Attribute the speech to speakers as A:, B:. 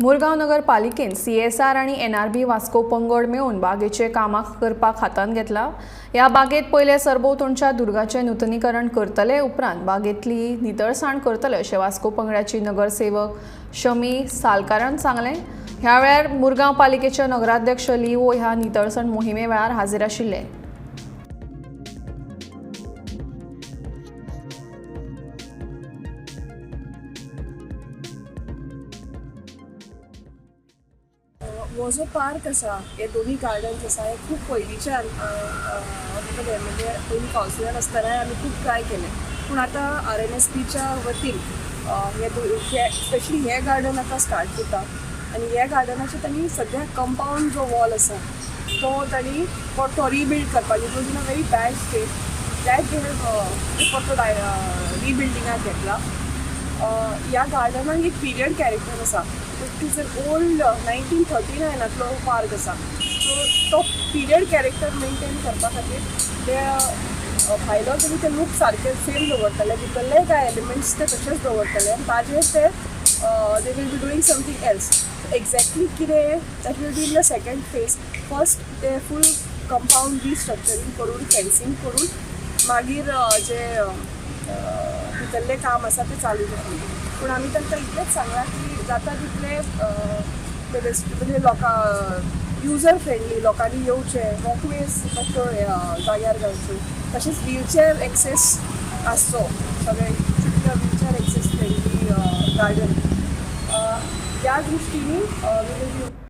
A: Mormugao नगरपालिकेन CSR आणि NRB Vasco पंगड मेळून बागेचे कामां करपाक हातांत घेतला। ह्या बागेत पयले सरभोंवतणच्या दुर्गाचे नूतनीकरण करतले, उपरांत बागेतली नितळसाण करतले अशें वास्को पंगडाची नगरसेवक शमी सालकारान सांगलें। ह्या वेळार मुरगांव पालिकेचे नगराध्यक्ष लिओ ह्या नितळसाण मोहिमे वेळार हाजीर आशिल्ले।
B: हो जो पार्क आसा हे दोन्ही गार्डन्स आसा हे खूप पयलींच्यान म्हणजे पयलीं कावन्सिलान आसतना आमी खूप ट्राय केले, पूण आतां RNSPच्या वतीन हे स्पेशली हे गार्डन आतां स्टार्ट करता आनी ह्या गार्डनाचे तांणी सद्या कंपाउंड जो वॉल आसा तांणी तो रिबिल्ड करपाक it was in a very bad state that they have तो रिबिल्डिंगाक घेतला। ह्या गार्डनाक एक पिरियड कॅरेक्टर आसा। It is an old 1939 park आसा, सो तो पिरियड कॅरेक्टर मेंटेन करपा खातीर ते भायलो तरी ते लूक सारके सेम दवरतले, भितरले कांय एलिमेंट्स ते तशेंच दवरतले आनी ताजेर ते they will be doing something else. Exactly कितें that will be in the second phase. First ते फूल कंपाउंड रिस्ट्रक्चरींग करून फेन्सिंग करून मागीर जे भितरलें काम आसा तें चालू जातलें। पूण आमी तांकां इतलेंच सांगलां की जाता तितले म्हणजे युजर फ्रेंडली लोकांनी येवचें, वॉकवेज मातश्यो जाग्यार घालच्यो, तशेंच व्हीलचेअर एक्सेस आसचो, सगळे व्हीलचेअर एक्सेस फ्रेंडली गार्डन ह्या दृश्टीनी